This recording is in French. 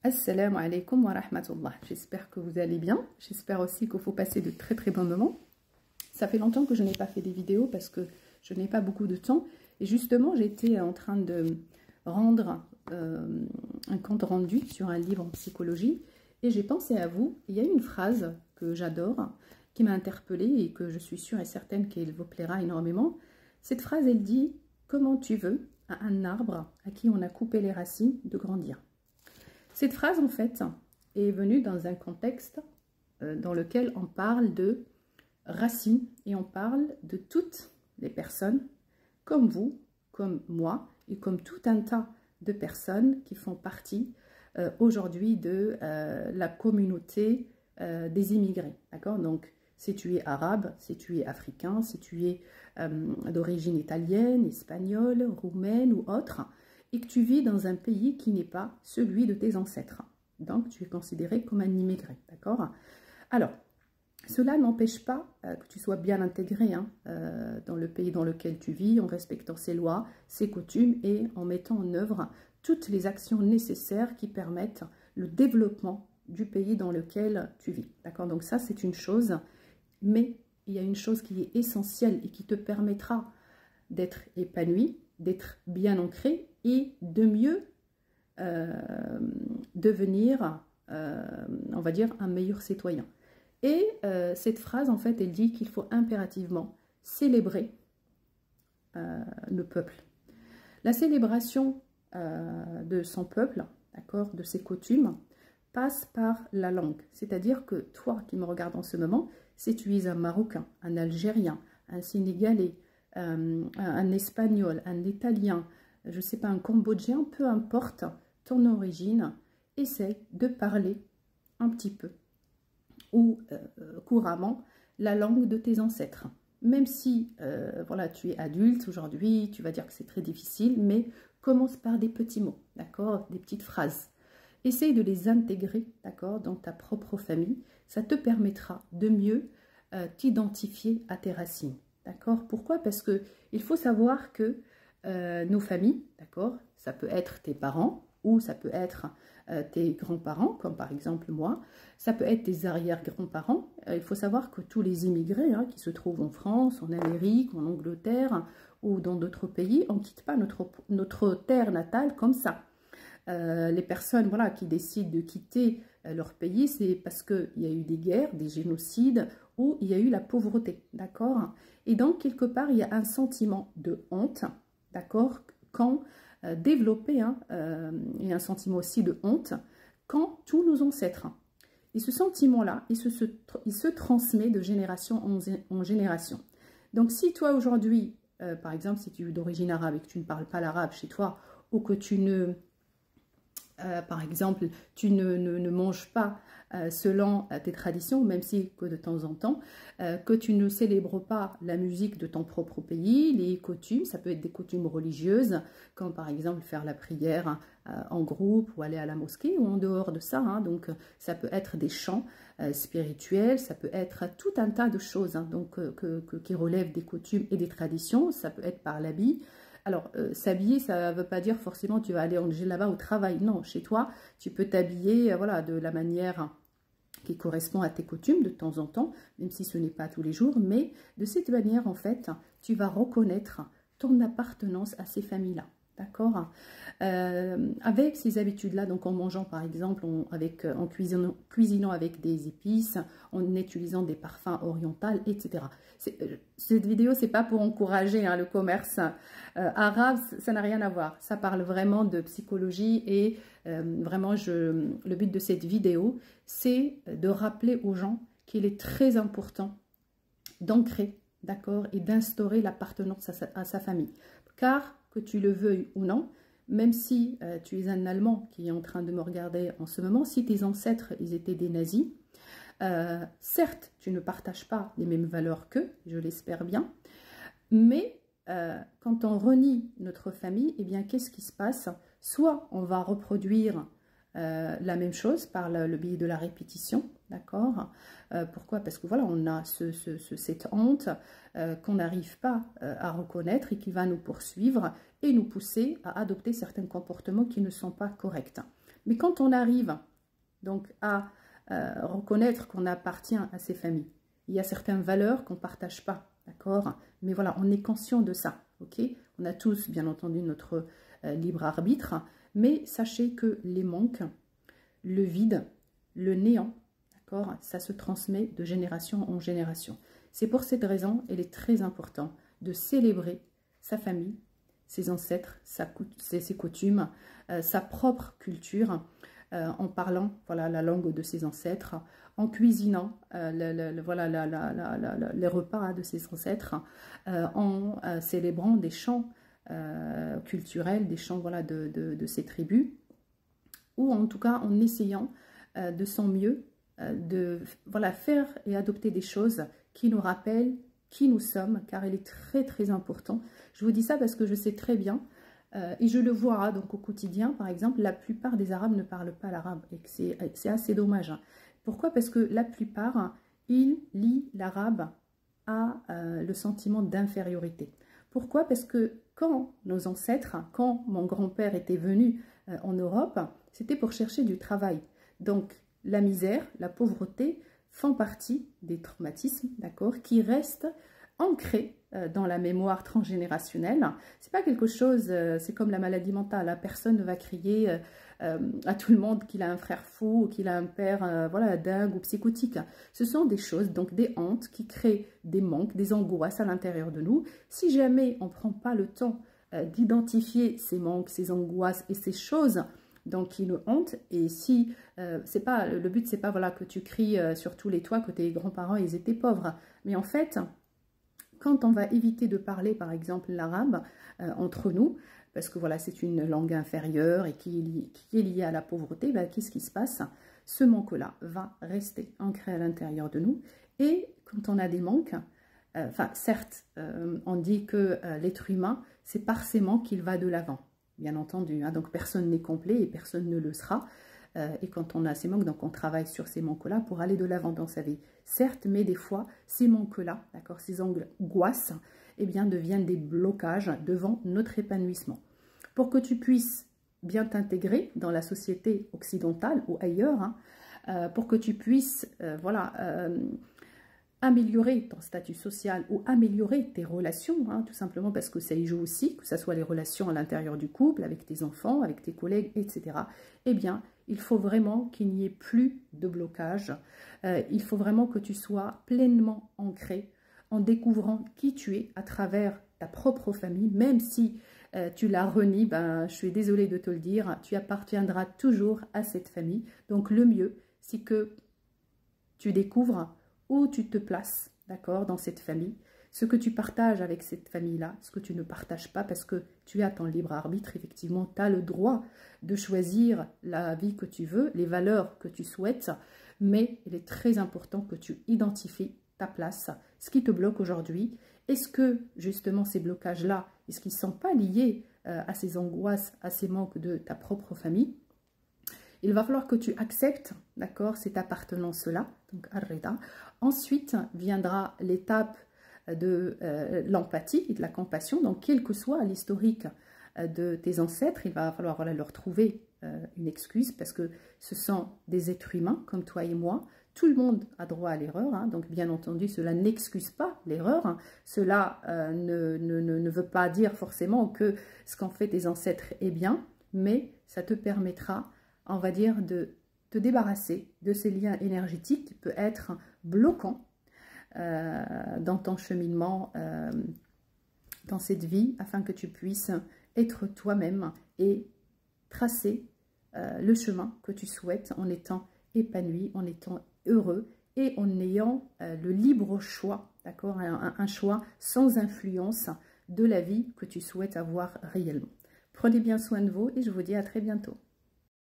Assalamu alaikum wa rahmatullah. J'espère que vous allez bien. J'espère aussi qu'il faut passer de très très bons moments. Ça fait longtemps que je n'ai pas fait des vidéos parce que je n'ai pas beaucoup de temps. Et justement, j'étais en train de rendre un compte rendu sur un livre en psychologie. Et j'ai pensé à vous. Il y a une phrase que j'adore, qui m'a interpellée et que je suis sûre et certaine qu'elle vous plaira énormément. Cette phrase, elle dit « Comment tu veux à un arbre à qui on a coupé les racines de grandir ?» Cette phrase, en fait, est venue dans un contexte dans lequel on parle de racines et on parle de toutes les personnes, comme vous, comme moi, et comme tout un tas de personnes qui font partie aujourd'hui de la communauté des immigrés. D'accord? Donc, si tu es arabe, si tu es africain, si tu es d'origine italienne, espagnole, roumaine ou autre, et que tu vis dans un pays qui n'est pas celui de tes ancêtres. Donc, tu es considéré comme un immigré, d'accord? Alors, cela n'empêche pas que tu sois bien intégré dans le pays dans lequel tu vis, en respectant ses lois, ses coutumes et en mettant en œuvre toutes les actions nécessaires qui permettent le développement du pays dans lequel tu vis, d'accord? Donc ça, c'est une chose, mais il y a une chose qui est essentielle et qui te permettra d'être épanoui, d'être bien ancré et de mieux devenir, on va dire, un meilleur citoyen. Et cette phrase, en fait, elle dit qu'il faut impérativement célébrer le peuple. La célébration de son peuple, d'accord, de ses coutumes, passe par la langue. C'est-à-dire que toi qui me regardes en ce moment, si tu es un Marocain, un Algérien, un Sénégalais, un Espagnol, un Italien, je ne sais pas, un Cambodgien, peu importe ton origine, essaye de parler un petit peu ou couramment la langue de tes ancêtres. Même si voilà, tu es adulte aujourd'hui, tu vas dire que c'est très difficile, mais commence par des petits mots, d'accord, des petites phrases. Essaye de les intégrer, d'accord, dans ta propre famille. Ça te permettra de mieux t'identifier à tes racines. D'accord? Pourquoi? Parce que il faut savoir que nos familles, d'accord, ça peut être tes parents ou ça peut être tes grands-parents, comme par exemple moi, ça peut être tes arrière-grands-parents. Il faut savoir que tous les immigrés qui se trouvent en France, en Amérique, en Angleterre ou dans d'autres pays, on ne quitte pas notre terre natale comme ça. Les personnes voilà, qui décident de quitter leur pays, c'est parce qu'il y a eu des guerres, des génocides, ou il y a eu la pauvreté, d'accord? Et donc, quelque part, il y a un sentiment de honte, d'accord? Quand développé, il y a un sentiment aussi de honte, quand tous nos ancêtres. Et ce sentiment-là, il se transmet de génération en génération. Donc, si toi, aujourd'hui, par exemple, si tu es d'origine arabe et que tu ne parles pas l'arabe chez toi, ou que tu ne... par exemple, tu ne manges pas selon tes traditions, même si que de temps en temps, que tu ne célèbres pas la musique de ton propre pays, les coutumes, ça peut être des coutumes religieuses, comme par exemple faire la prière en groupe ou aller à la mosquée, ou en dehors de ça, donc ça peut être des chants spirituels, ça peut être tout un tas de choses donc, qui relèvent des coutumes et des traditions, ça peut être par l'habit. Alors, s'habiller, ça ne veut pas dire forcément tu vas aller en djellaba au travail. Non, chez toi, tu peux t'habiller voilà, de la manière qui correspond à tes coutumes de temps en temps, même si ce n'est pas tous les jours. Mais de cette manière, en fait, tu vas reconnaître ton appartenance à ces familles-là. D'accord? Avec ces habitudes-là, donc en mangeant par exemple, en cuisinant avec des épices, en utilisant des parfums orientaux, etc. Cette vidéo, c'est pas pour encourager le commerce arabe, ça n'a rien à voir. Ça parle vraiment de psychologie et vraiment, le but de cette vidéo, c'est de rappeler aux gens qu'il est très important d'ancrer, d'accord, et d'instaurer l'appartenance à sa famille. Car que tu le veuilles ou non, même si tu es un Allemand qui est en train de me regarder en ce moment, si tes ancêtres ils étaient des nazis, certes, tu ne partages pas les mêmes valeurs qu'eux, je l'espère bien, mais quand on renie notre famille, eh bien, qu'est-ce qui se passe? Soit on va reproduire la même chose par le biais de la répétition, d'accord? Pourquoi? Parce que voilà, on a cette honte qu'on n'arrive pas à reconnaître et qui va nous poursuivre et nous pousser à adopter certains comportements qui ne sont pas corrects. Mais quand on arrive donc à reconnaître qu'on appartient à ces familles, il y a certaines valeurs qu'on ne partage pas, d'accord? Mais voilà, on est conscient de ça, ok? On a tous, bien entendu, notre libre arbitre, mais sachez que les manques, le vide, le néant, d'accord? Ça se transmet de génération en génération. C'est pour cette raison, il est très important de célébrer sa famille, ses ancêtres, ses coutumes, sa propre culture, en parlant voilà, la langue de ses ancêtres, en cuisinant voilà, les repas de ses ancêtres, en célébrant des chants culturels, des chants voilà, de ces tribus, ou en tout cas en essayant de son mieux de voilà, faire et adopter des choses qui nous rappellent qui nous sommes, car il est très très important. Je vous dis ça parce que je sais très bien, et je le vois donc au quotidien, par exemple, la plupart des Arabes ne parlent pas l'arabe, et c'est assez dommage. Pourquoi? Parce que la plupart, ils lient l'arabe à le sentiment d'infériorité. Pourquoi? Parce que quand nos ancêtres, quand mon grand-père était venu en Europe, c'était pour chercher du travail. Donc la misère, la pauvreté font partie des traumatismes, d'accord, qui restent ancrés dans la mémoire transgénérationnelle. C'est pas quelque chose, c'est comme la maladie mentale, la personne ne va crier à tout le monde qu'il a un frère fou ou qu'il a un père voilà, dingue ou psychotique. Ce sont des choses, donc des hontes qui créent des manques, des angoisses à l'intérieur de nous. Si jamais on ne prend pas le temps d'identifier ces manques, ces angoisses et ces choses donc qui nous hantent, et si c'est pas le but, c'est pas voilà que tu cries sur tous les toits que tes grands-parents ils étaient pauvres, mais en fait quand on va éviter de parler par exemple l'arabe entre nous, parce que voilà c'est une langue inférieure et qui est liée à la pauvreté, ben, qu'est-ce qui se passe? Ce manque-là va rester ancré à l'intérieur de nous, et quand on a des manques, enfin certes on dit que l'être humain c'est par ses manques qu'il va de l'avant, bien entendu, hein, donc personne n'est complet et personne ne le sera. Et quand on a ces manques, donc on travaille sur ces manques-là pour aller de l'avant dans sa vie. Certes, mais des fois, ces manques-là, d'accord, ces angoisses, eh bien, deviennent des blocages devant notre épanouissement. Pour que tu puisses bien t'intégrer dans la société occidentale ou ailleurs, hein, pour que tu puisses, voilà, améliorer ton statut social ou améliorer tes relations, hein, tout simplement parce que ça y joue aussi, que ce soit les relations à l'intérieur du couple, avec tes enfants, avec tes collègues, etc. Eh bien, il faut vraiment qu'il n'y ait plus de blocage. Il faut vraiment que tu sois pleinement ancré en découvrant qui tu es à travers ta propre famille, même si tu la renies, ben, je suis désolée de te le dire, tu appartiendras toujours à cette famille. Donc le mieux, c'est que tu découvres où tu te places, d'accord, dans cette famille, ce que tu partages avec cette famille-là, ce que tu ne partages pas, parce que tu as ton libre arbitre, effectivement, tu as le droit de choisir la vie que tu veux, les valeurs que tu souhaites, mais il est très important que tu identifies ta place, ce qui te bloque aujourd'hui. Est-ce que, justement, ces blocages-là, est-ce qu'ils ne sont pas liés à ces angoisses, à ces manques de ta propre famille? Il va falloir que tu acceptes, d'accord, cette appartenance-là, donc Ar-Rida. Ensuite viendra l'étape de l'empathie et de la compassion. Donc, quel que soit l'historique de tes ancêtres, il va falloir voilà, leur trouver une excuse parce que ce sont des êtres humains comme toi et moi. Tout le monde a droit à l'erreur, hein, donc bien entendu, cela n'excuse pas l'erreur. Hein. Cela ne veut pas dire forcément que ce qu'ont fait tes ancêtres est bien, mais ça te permettra, on va dire, de te débarrasser de ces liens énergétiques qui peuvent être bloquants dans ton cheminement, dans cette vie, afin que tu puisses être toi-même et tracer le chemin que tu souhaites en étant épanoui, en étant heureux et en ayant le libre choix, d'accord, un choix sans influence de la vie que tu souhaites avoir réellement. Prenez bien soin de vous et je vous dis à très bientôt.